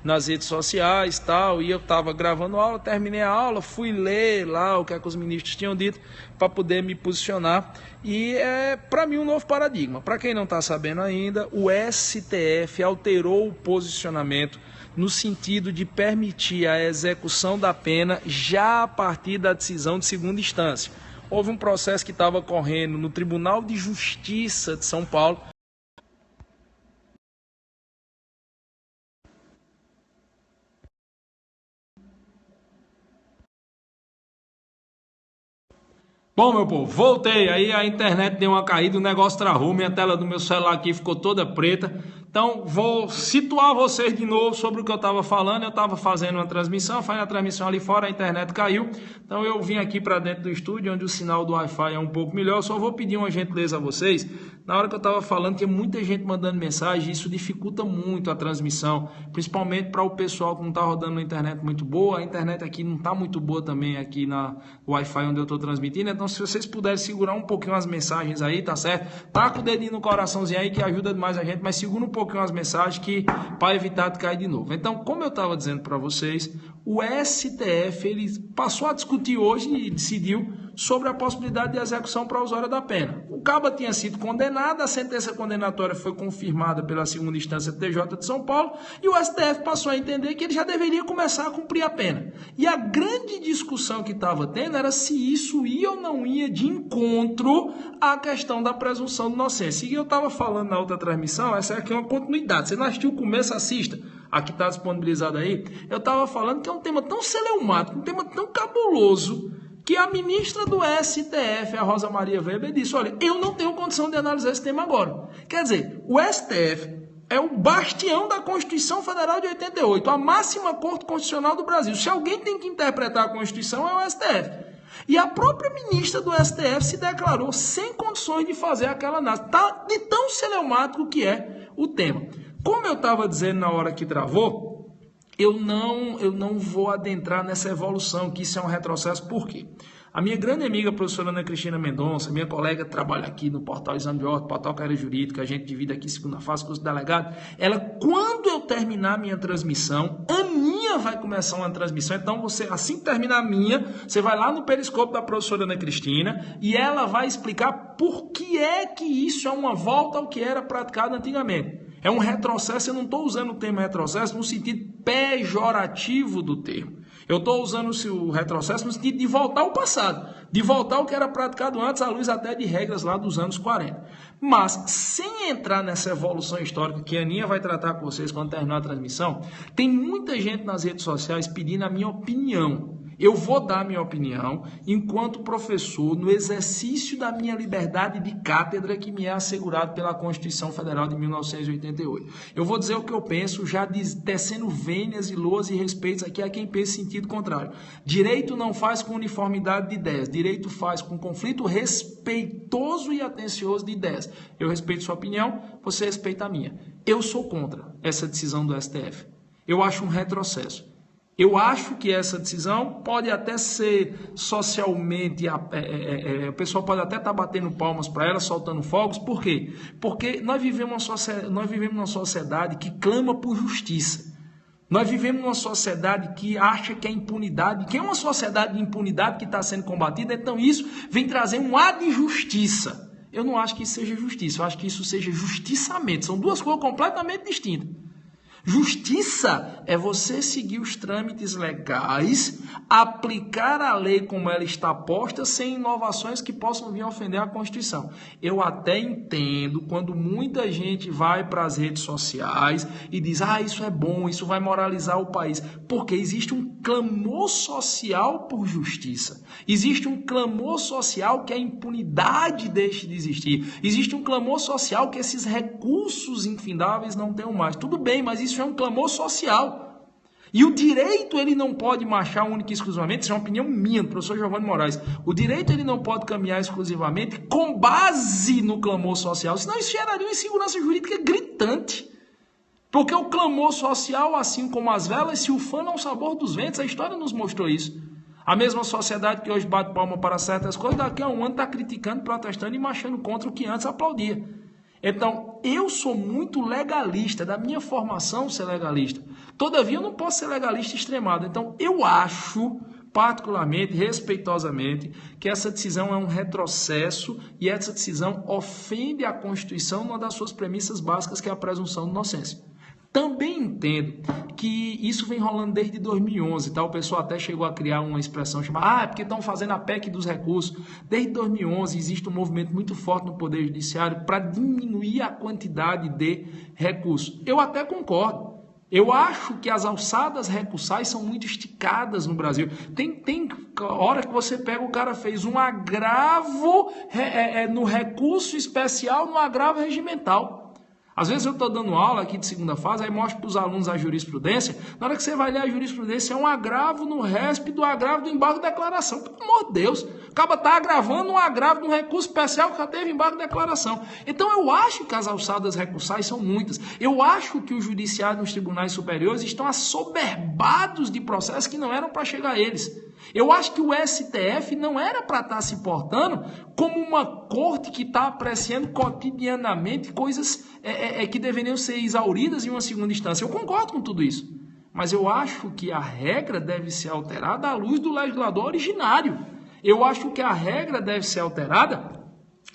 nas redes sociais, tal, e eu estava gravando aula, terminei a aula, fui ler lá o que é que os ministros tinham dito para poder me posicionar, e é para mim um novo paradigma. Para quem não está sabendo ainda, o STF alterou o posicionamento no sentido de permitir a execução da pena já a partir da decisão de segunda instância. Houve um processo que estava correndo no Tribunal de Justiça de São Paulo. Bom, meu povo, voltei, aí a internet deu uma caída, o negócio travou, minha tela do meu celular aqui ficou toda preta. Então, vou situar vocês de novo sobre o que eu estava falando. Eu estava fazendo uma transmissão, fazendo a transmissão ali fora, a internet caiu. Então, eu vim aqui para dentro do estúdio, onde o sinal do Wi-Fi é um pouco melhor. Eu só vou pedir uma gentileza a vocês. Na hora que eu estava falando, tinha muita gente mandando mensagem, isso dificulta muito a transmissão, principalmente para o pessoal que não está rodando na internet muito boa. A internet aqui não está muito boa também, aqui na Wi-Fi onde eu estou transmitindo. Então, se vocês puderem segurar um pouquinho as mensagens aí, tá certo? Taca o dedinho no coraçãozinho aí que ajuda demais a gente, mas segura um pouquinho as mensagens que para evitar de cair de novo. Então, como eu estava dizendo para vocês, o STF ele passou a discutir hoje e decidiu sobre a possibilidade de execução provisória da pena. O caba tinha sido condenado, a sentença condenatória foi confirmada pela segunda instância TJ de São Paulo e o STF passou a entender que ele já deveria começar a cumprir a pena. E a grande discussão que estava tendo era se isso ia ou não ia de encontro à questão da presunção de inocência. E eu estava falando na outra transmissão, essa aqui é uma continuidade. Você não assistiu o começo, assista. Aqui está disponibilizado aí. Eu estava falando que é um tema tão celeumático, um tema tão cabuloso, que a ministra do STF, a Rosa Maria Weber, disse, olha, eu não tenho condição de analisar esse tema agora. Quer dizer, o STF é o bastião da Constituição Federal de 88, a máxima corte constitucional do Brasil. Se alguém tem que interpretar a Constituição, é o STF. E a própria ministra do STF se declarou sem condições de fazer aquela análise. Tá de tão celeumático que é o tema. Como eu estava dizendo na hora que travou, eu não vou adentrar nessa evolução, que isso é um retrocesso. Por quê? A minha grande amiga, a professora Ana Cristina Mendonça, minha colega trabalha aqui no portal Exame de Ordem, portal Carreira Jurídica, a gente divide aqui segunda fase, curso de delegado. Ela, quando eu terminar a minha transmissão, a minha vai começar uma transmissão, então você, assim que terminar a minha, você vai lá no periscópio da professora Ana Cristina e ela vai explicar por que é que isso é uma volta ao que era praticado antigamente. É um retrocesso, eu não estou usando o termo retrocesso no sentido pejorativo do termo. Eu estou usando o retrocesso no sentido de voltar ao passado, de voltar ao que era praticado antes, à luz até de regras lá dos anos 40. Mas, sem entrar nessa evolução histórica que a Aninha vai tratar com vocês quando terminar a transmissão, tem muita gente nas redes sociais pedindo a minha opinião. Eu vou dar minha opinião enquanto professor no exercício da minha liberdade de cátedra que me é assegurado pela Constituição Federal de 1988. Eu vou dizer o que eu penso, já tecendo vênias e loas e respeitos aqui a quem pensa em sentido contrário. Direito não faz com uniformidade de ideias, direito faz com conflito respeitoso e atencioso de ideias. Eu respeito sua opinião, você respeita a minha. Eu sou contra essa decisão do STF. Eu acho um retrocesso. Eu acho que essa decisão pode até ser socialmente, o pessoal pode até estar batendo palmas para ela, soltando fogos. Por quê? Porque nós vivemos numa sociedade que clama por justiça. Nós vivemos numa sociedade que acha que a impunidade, que é uma sociedade de impunidade que está sendo combatida, então isso vem trazer um ar de justiça. Eu não acho que isso seja justiça, eu acho que isso seja justiçamento. São duas coisas completamente distintas. Justiça é você seguir os trâmites legais, aplicar a lei como ela está posta, sem inovações que possam vir a ofender a Constituição. Eu até entendo quando muita gente vai para as redes sociais e diz, isso é bom, isso vai moralizar o país, porque existe um clamor social por justiça. Existe um clamor social que a impunidade deixe de existir. Existe um clamor social que esses recursos infindáveis não tenham mais. Tudo bem, mas isso é um clamor social. E o direito, ele não pode marchar única e exclusivamente, isso é uma opinião minha, do professor Giovanni Moraes, o direito, ele não pode caminhar exclusivamente com base no clamor social, senão isso geraria uma insegurança jurídica gritante. Porque o clamor social, assim como as velas, se ufanam ao sabor dos ventos, a história nos mostrou isso. A mesma sociedade que hoje bate palma para certas coisas, daqui a um ano está criticando, protestando e marchando contra o que antes aplaudia. Então, Então, eu sou muito legalista, da minha formação ser legalista. Todavia, eu não posso ser legalista extremado. Então, eu acho, particularmente, respeitosamente, que essa decisão é um retrocesso e essa decisão ofende a Constituição numa das suas premissas básicas, que é a presunção de inocência. Também entendo que isso vem rolando desde 2011, tá? O pessoal até chegou a criar uma expressão chamada, é porque estão fazendo a PEC dos recursos. Desde 2011 existe um movimento muito forte no Poder Judiciário para diminuir a quantidade de recursos. Eu até concordo. Eu acho que as alçadas recursais são muito esticadas no Brasil. Tem hora que você pega, o cara fez um agravo no recurso especial, no agravo regimental. Às vezes eu estou dando aula aqui de segunda fase, aí mostro para os alunos a jurisprudência. Na hora que você vai ler a jurisprudência, é um agravo no RESP do agravo do embargo de declaração. Pelo amor de Deus, o cara está agravando um agravo de um recurso especial que já teve embargo de declaração. Então eu acho que as alçadas recursais são muitas. Eu acho que o judiciário nos tribunais superiores estão assoberbados de processos que não eram para chegar a eles. Eu acho que o STF não era para estar se portando como uma corte que está apreciando cotidianamente coisas que deveriam ser exauridas em uma segunda instância. Eu concordo com tudo isso. Mas eu acho que a regra deve ser alterada à luz do legislador originário. Eu acho que a regra deve ser alterada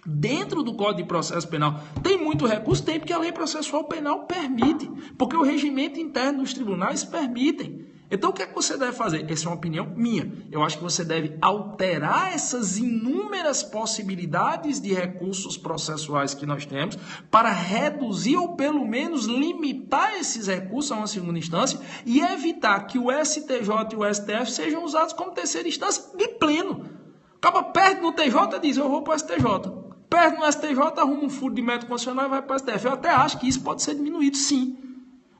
dentro do Código de Processo Penal. Tem muito recurso? Tem, porque a lei processual penal permite. Porque o regimento interno dos tribunais permitem. Então, o que é que você deve fazer? Essa é uma opinião minha. Eu acho que você deve alterar essas inúmeras possibilidades de recursos processuais que nós temos para reduzir ou, pelo menos, limitar esses recursos a uma segunda instância e evitar que o STJ e o STF sejam usados como terceira instância de pleno. Acaba perto no TJ e diz, eu vou para o STJ. Perde no STJ, arruma um furo de mérito constitucional e vai para o STF. Eu até acho que isso pode ser diminuído, sim.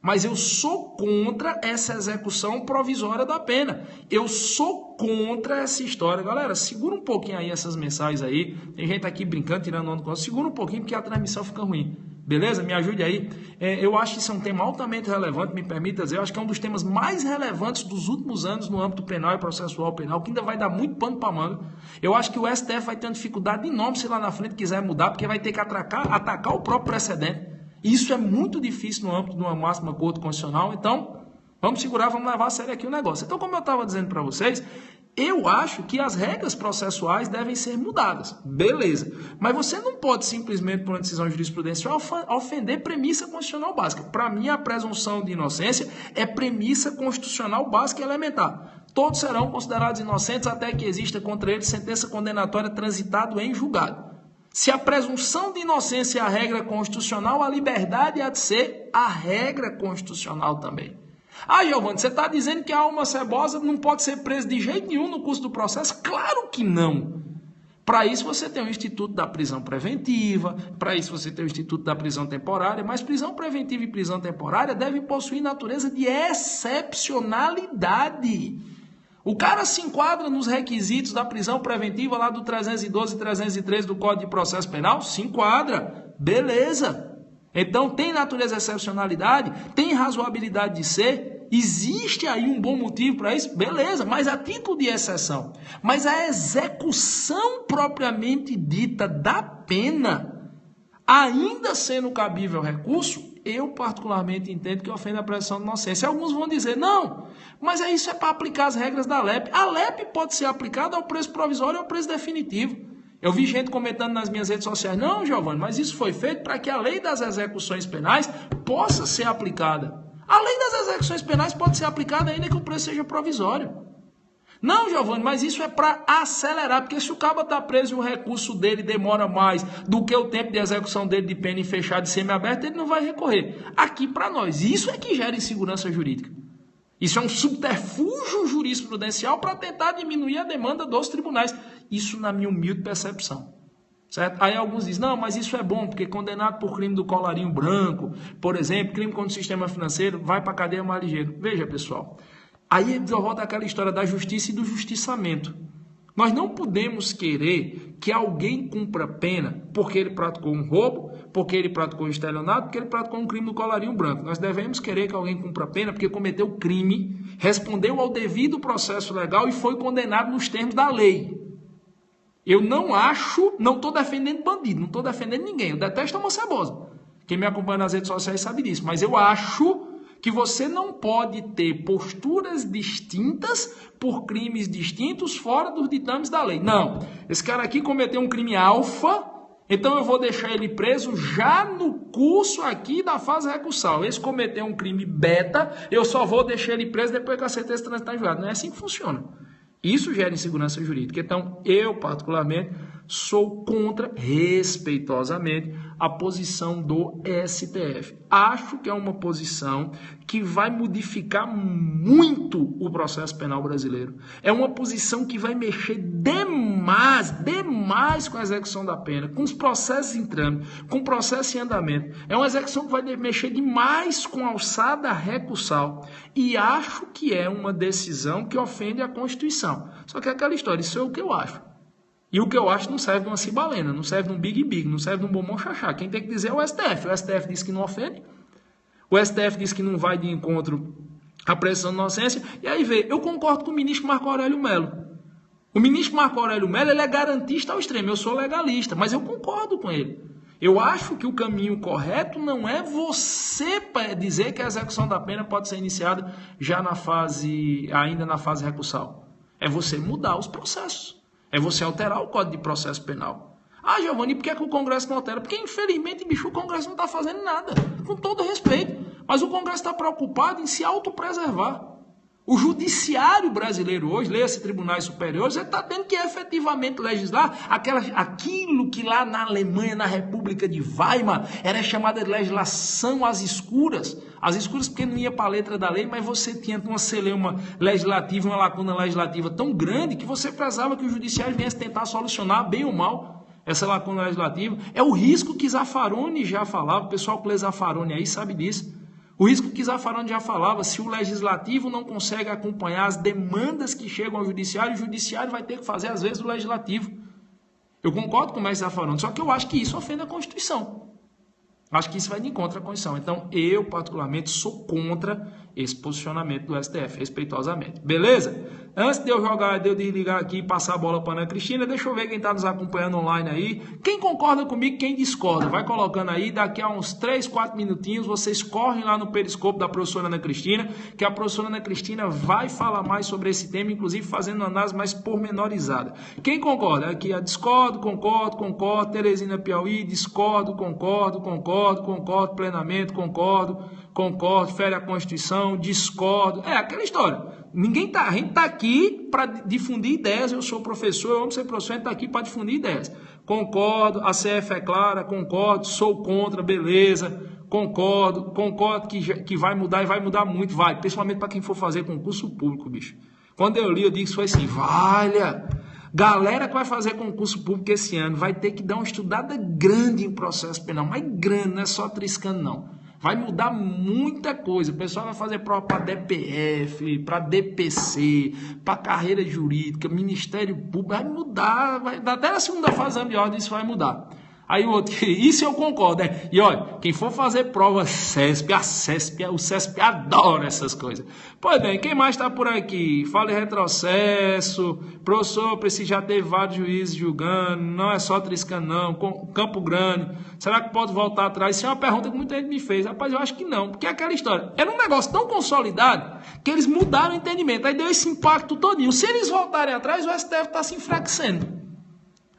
Mas eu sou contra essa execução provisória da pena. Eu sou contra essa história. Galera, segura um pouquinho aí essas mensagens aí. Tem gente aqui brincando, tirando onda com você. Segura um pouquinho porque a transmissão fica ruim. Beleza? Me ajude aí. Eu acho que isso é um tema altamente relevante, me permita dizer. Eu acho que é um dos temas mais relevantes dos últimos anos no âmbito penal e processual penal, que ainda vai dar muito pano para manga. Eu acho que o STF vai ter uma dificuldade enorme se lá na frente quiser mudar, porque vai ter que atacar o próprio precedente. Isso é muito difícil no âmbito de uma máxima corte constitucional, então vamos segurar, vamos levar a sério aqui o negócio. Então, como eu estava dizendo para vocês, eu acho que as regras processuais devem ser mudadas, beleza. Mas você não pode simplesmente, por uma decisão jurisprudencial, ofender premissa constitucional básica. Para mim, a presunção de inocência é premissa constitucional básica e elementar. Todos serão considerados inocentes até que exista contra eles sentença condenatória transitado em julgado. Se a presunção de inocência é a regra constitucional, a liberdade há de ser a regra constitucional também. Giovanni, você está dizendo que a alma cebosa não pode ser presa de jeito nenhum no curso do processo? Claro que não. Para isso você tem o Instituto da Prisão Preventiva, para isso você tem o Instituto da Prisão Temporária, mas prisão preventiva e prisão temporária devem possuir natureza de excepcionalidade. O cara se enquadra nos requisitos da prisão preventiva lá do 312 e 313 do Código de Processo Penal? Se enquadra. Beleza. Então tem natureza de excepcionalidade? Tem razoabilidade de ser? Existe aí um bom motivo para isso? Beleza, mas a título de exceção. Mas a execução propriamente dita da pena, ainda sendo cabível recurso, eu particularmente entendo que ofende a presunção de inocência. Alguns vão dizer, não, mas isso é para aplicar as regras da LEP. A LEP pode ser aplicada ao preço provisório e ao preço definitivo. Eu vi gente comentando nas minhas redes sociais, não, Giovanni, mas isso foi feito para que a lei das execuções penais possa ser aplicada. A lei das execuções penais pode ser aplicada ainda que o preço seja provisório. Não, Giovanni, mas isso é para acelerar, porque se o cabo está preso e o recurso dele demora mais do que o tempo de execução dele de pena em fechado e semiaberto, ele não vai recorrer. Aqui para nós, isso é que gera insegurança jurídica. Isso é um subterfúgio jurisprudencial para tentar diminuir a demanda dos tribunais. Isso na minha humilde percepção. Certo? Aí alguns dizem, não, mas isso é bom, porque condenado por crime do colarinho branco, por exemplo, crime contra o sistema financeiro, vai para a cadeia mais ligeiro. Veja, pessoal. Aí volta aquela história da justiça e do justiçamento. Nós não podemos querer que alguém cumpra pena porque ele praticou um roubo, porque ele praticou um estelionato, porque ele praticou um crime do colarinho branco. Nós devemos querer que alguém cumpra pena porque cometeu crime, respondeu ao devido processo legal e foi condenado nos termos da lei. Eu não estou defendendo bandido, não estou defendendo ninguém. Eu detesto a alma cebosa. Quem me acompanha nas redes sociais sabe disso. Mas eu acho que você não pode ter posturas distintas por crimes distintos fora dos ditames da lei. Não, esse cara aqui cometeu um crime alfa, então eu vou deixar ele preso já no curso aqui da fase recursal. Esse cometeu um crime beta, eu só vou deixar ele preso depois que a sentença transitar em julgado. Não é assim que funciona. Isso gera insegurança jurídica. Então, eu, particularmente, sou contra, respeitosamente, a posição do STF. Acho que é uma posição que vai modificar muito o processo penal brasileiro. É uma posição que vai mexer demais com a execução da pena, com os processos em trâmite, com o processo em andamento. É uma execução que vai mexer demais com a alçada recursal. E acho que é uma decisão que ofende a Constituição. Só que é aquela história, isso é o que eu acho. E o que eu acho não serve de uma cibalena, não serve de um big, não serve de um bombom chachá. Quem tem que dizer é o STF. O STF diz que não ofende. O STF diz que não vai de encontro à presunção de inocência. E aí vê, eu concordo com o ministro Marco Aurélio Mello. O ministro Marco Aurélio Mello, ele é garantista ao extremo. Eu sou legalista, mas eu concordo com ele. Eu acho que o caminho correto não é você dizer que a execução da pena pode ser iniciada já ainda na fase recursal. É você mudar os processos. É você alterar o Código de Processo Penal. Ah, Giovanni, por que é que o Congresso não altera? Porque, infelizmente, bicho, o Congresso não está fazendo nada. Com todo respeito. Mas o Congresso está preocupado em se autopreservar. O judiciário brasileiro hoje, leia-se tribunais superiores, ele está tendo que efetivamente legislar aquilo que lá na Alemanha, na República de Weimar, era chamada de legislação às escuras. Às escuras porque não ia para a letra da lei, mas você tinha uma celeuma legislativa, uma lacuna legislativa tão grande que você precisava que o judiciário viesse tentar solucionar, bem ou mal, essa lacuna legislativa. É o risco que Zaffaroni já falava, o pessoal que lê Zaffaroni aí sabe disso. O risco que Zaffaroni já falava, se o legislativo não consegue acompanhar as demandas que chegam ao judiciário, o judiciário vai ter que fazer, às vezes, o legislativo. Eu concordo com o mestre Zaffaroni, só que eu acho que isso ofende a Constituição. Acho que isso vai de encontro à Constituição. Então, eu, particularmente, sou contra esse posicionamento do STF, respeitosamente. Beleza? Antes de eu desligar aqui e passar a bola para a Ana Cristina, deixa eu ver quem está nos acompanhando online aí. Quem concorda comigo, quem discorda, vai colocando aí. Daqui a uns 3, 4 minutinhos, vocês correm lá no Periscope da professora Ana Cristina, que a professora Ana Cristina vai falar mais sobre esse tema, inclusive fazendo uma análise mais pormenorizada. Quem concorda? Aqui, discordo, concordo. Teresina Piauí, discordo, concordo plenamente, concordo, fere a Constituição, discordo. É aquela história. A gente está aqui para difundir ideias. Eu sou professor, eu amo ser professor, a gente está aqui para difundir ideias. Concordo, a CF é clara, concordo, sou contra, beleza, concordo que vai mudar e vai mudar muito, vai, principalmente para quem for fazer concurso público, bicho. Quando eu li, eu disse, foi assim, valha, galera que vai fazer concurso público esse ano vai ter que dar uma estudada grande em processo penal, mas grande, não é só triscando não. Vai mudar muita coisa. O pessoal vai fazer prova para DPF, para DPC, para carreira jurídica, Ministério Público. Vai mudar. Até na segunda fase de ordem isso vai mudar. Aí o outro, isso eu concordo, né? E olha, quem for fazer prova CESP, o CESP adora essas coisas. Pois bem, quem mais está por aqui? Fala em retrocesso, professor, já teve vários juízes julgando, não é só triscando não, Campo Grande, será que pode voltar atrás? Isso é uma pergunta que muita gente me fez, rapaz, eu acho que não, porque é aquela história, era um negócio tão consolidado que eles mudaram o entendimento, aí deu esse impacto todinho. Se eles voltarem atrás, o STF está se enfraquecendo.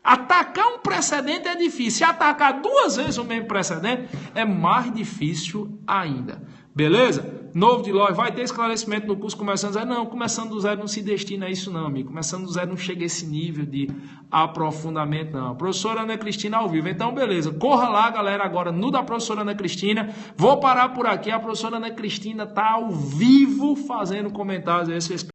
Atacar um precedente é difícil. Atacar 2 vezes o mesmo precedente é mais difícil ainda. Beleza? Novo de loja, vai ter esclarecimento no curso Começando do Zero? Não, Começando do Zero não se destina a isso não, amigo. Começando do Zero não chega a esse nível de aprofundamento não. Professora Ana Cristina ao vivo. Então, beleza. Corra lá, galera, agora no da professora Ana Cristina. Vou parar por aqui. A professora Ana Cristina está ao vivo fazendo comentários a esse respeito.